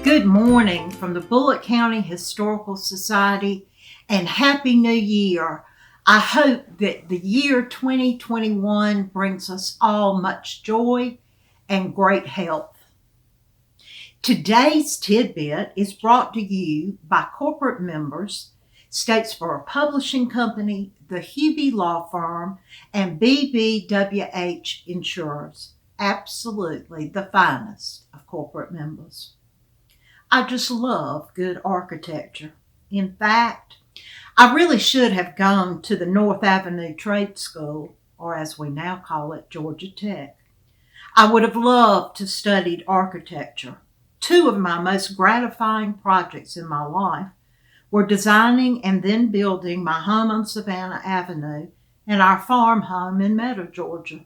Good morning from the Bullitt County Historical Society and Happy New Year. I hope that the year 2021 brings us all much joy and great health. Today's Tidbit is brought to you by corporate members, Statesboro Publishing Company, the Hideway Law Firm, and BCHS Insurers. Absolutely the finest of corporate members. I just love good architecture. In fact, I really should have gone to the North Avenue Trade School, or as we now call it, Georgia Tech. I would have loved to study architecture. Two of my most gratifying projects in my life were designing and then building my home on Savannah Avenue and our farm home in Meadow, Georgia.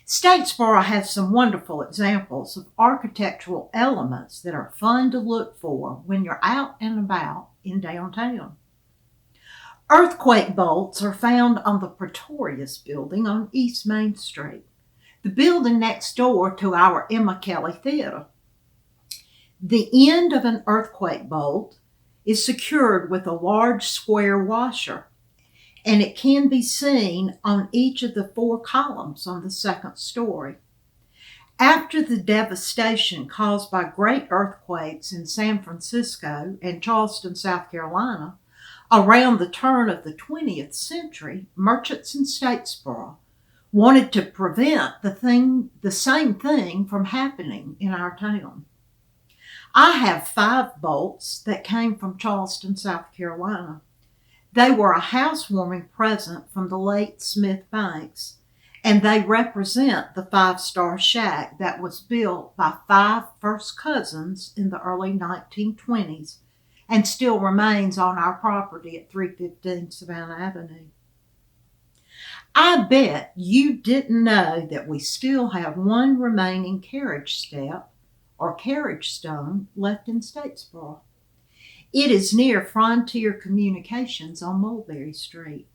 Statesboro has some wonderful examples of architectural elements that are fun to look for when you're out and about in downtown. Earthquake bolts are found on the Pretorius building on East Main Street, the building next door to our Emma Kelly Theater. The end of an earthquake bolt is secured with a large square washer, and it can be seen on each of the four columns on the second story. After the devastation caused by great earthquakes in San Francisco and Charleston, South Carolina, around the turn of the 20th century, merchants in Statesboro wanted to prevent the same thing from happening in our town. I have 5 bolts that came from Charleston, South Carolina. They were a housewarming present from the late Smith Banks, and they represent the 5-star shack that was built by 5 first cousins in the early 1920s and still remains on our property at 315 Savannah Avenue. I bet you didn't know that we still have one remaining carriage step or carriage stone left in Statesboro. It is near Frontier Communications on Mulberry Street.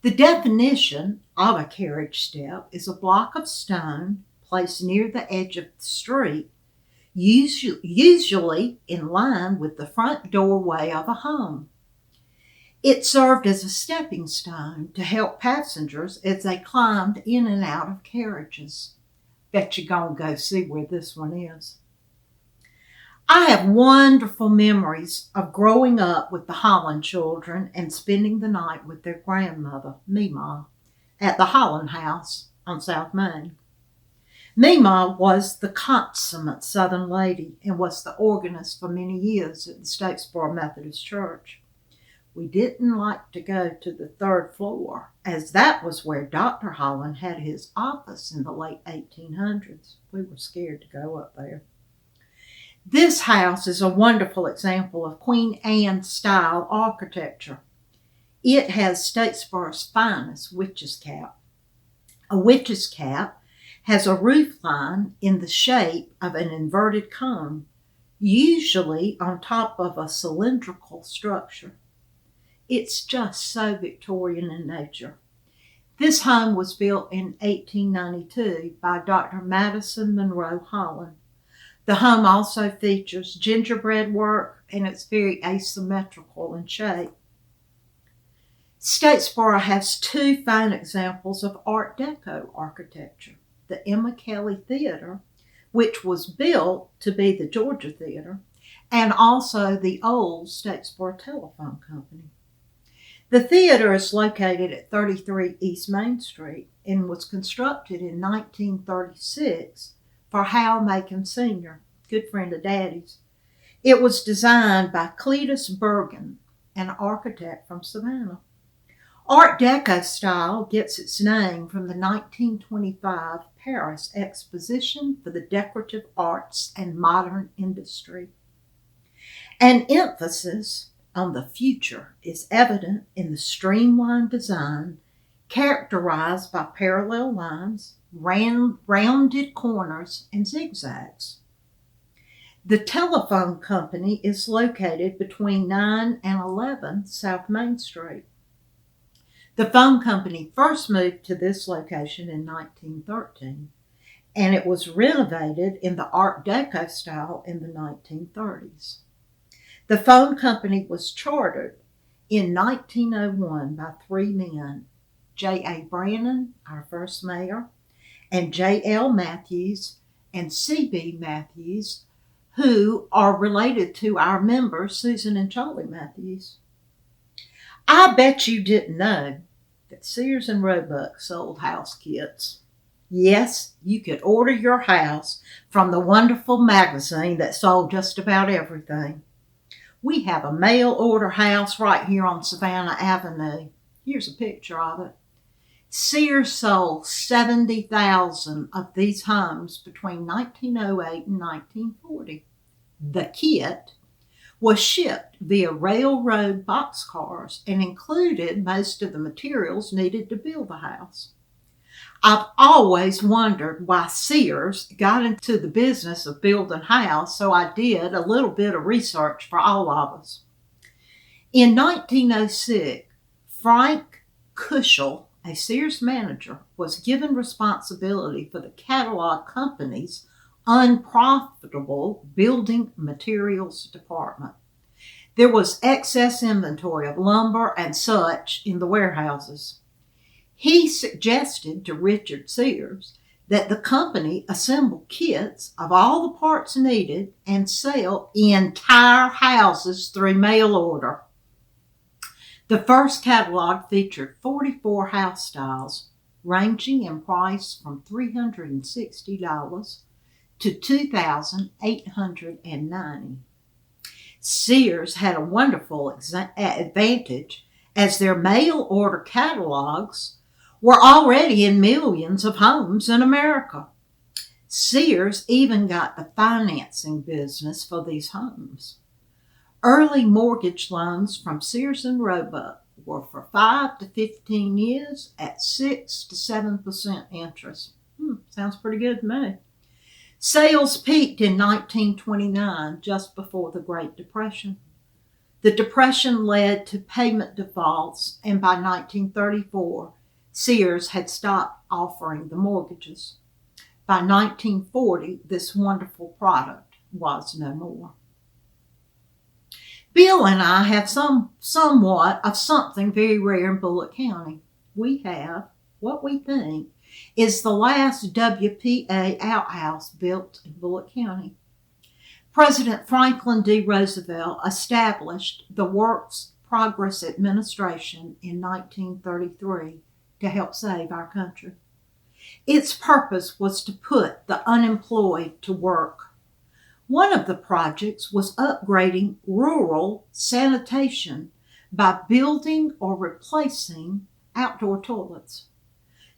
The definition of a carriage step is a block of stone placed near the edge of the street, usually in line with the front doorway of a home. It served as a stepping stone to help passengers as they climbed in and out of carriages. Bet you're gonna go see where this one is. I have wonderful memories of growing up with the Holland children and spending the night with their grandmother, Mima, at the Holland House on South Main. Mima was the consummate Southern lady and was the organist for many years at the Statesboro Methodist Church. We didn't like to go to the 3rd floor, as that was where Dr. Holland had his office in the late 1800s. We were scared to go up there. This house is a wonderful example of Queen Anne-style architecture. It has Statesboro's finest witch's cap. A witch's cap has a roof line in the shape of an inverted cone, usually on top of a cylindrical structure. It's just so Victorian in nature. This home was built in 1892 by Dr. Madison Monroe Holland. The home also features gingerbread work, and it's very asymmetrical in shape. Statesboro has 2 fine examples of Art Deco architecture. The Emma Kelly Theater, which was built to be the Georgia Theater, and also the old Statesboro Telephone Company. The theater is located at 33 East Main Street and was constructed in 1936 for Hal Macon Sr., good friend of Daddy's. It was designed by Cletus Bergen, an architect from Savannah. Art Deco style gets its name from the 1925 Paris Exposition for the Decorative Arts and Modern Industry. An emphasis on the future is evident in the streamlined design characterized by parallel lines, rounded corners, and zigzags. The telephone company is located between 9 and 11 South Main Street. The phone company first moved to this location in 1913 and it was renovated in the Art Deco style in the 1930s. The phone company was chartered in 1901 by three men, J.A. Brannon, our first mayor, and J.L. Matthews and C.B. Matthews, who are related to our members, Susan and Charlie Matthews. I bet you didn't know that Sears and Roebuck sold house kits. Yes, you could order your house from the wonderful magazine that sold just about everything. We have a mail order house right here on Savannah Avenue. Here's a picture of it. Sears sold 70,000 of these homes between 1908 and 1940. The kit was shipped via railroad boxcars and included most of the materials needed to build the house. I've always wondered why Sears got into the business of building houses, so I did a little bit of research for all of us. In 1906, Frank Cushel, a Sears manager, was given responsibility for the catalog company's unprofitable building materials department. There was excess inventory of lumber and such in the warehouses. He suggested to Richard Sears that the company assemble kits of all the parts needed and sell entire houses through mail order. The first catalog featured 44 house styles, ranging in price from $360 to $2,890. Sears had a wonderful advantage, as their mail order catalogs were already in millions of homes in America. Sears even got the financing business for these homes. Early mortgage loans from Sears and Roebuck were for 5 to 15 years at 6 to 7% interest. Sounds pretty good to me. Sales peaked in 1929, just before the Great Depression. The Depression led to payment defaults, and by 1934, Sears had stopped offering the mortgages. By 1940, this wonderful product was no more. Bill and I have somewhat of something very rare in Bullitt County. We have what we think is the last WPA outhouse built in Bullitt County. President Franklin D. Roosevelt established the Works Progress Administration in 1933 to help save our country. Its purpose was to put the unemployed to work. One of the projects was upgrading rural sanitation by building or replacing outdoor toilets.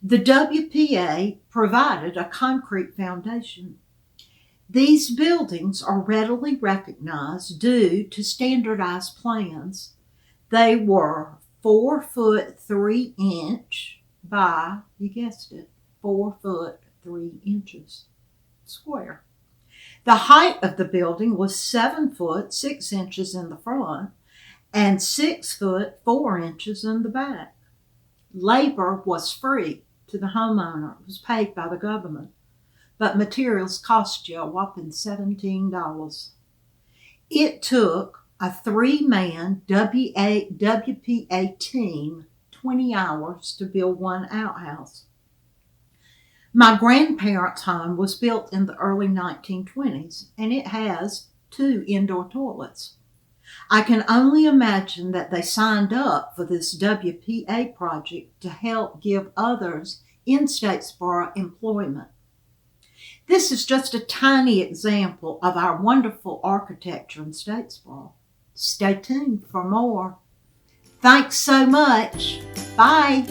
The WPA provided a concrete foundation. These buildings are readily recognized due to standardized plans. They were 4 foot 3 inch by, you guessed it, 4 foot 3 inches square. The height of the building was 7 foot 6 inches in the front and 6 foot 4 inches in the back. Labor was free to the homeowner. It was paid by the government, but materials cost you a whopping $17. It took a 3-man WPA team 20 hours to build one outhouse. My grandparents' home was built in the early 1920s, and it has 2 indoor toilets. I can only imagine that they signed up for this WPA project to help give others in Statesboro employment. This is just a tiny example of our wonderful architecture in Statesboro. Stay tuned for more. Thanks so much. Bye.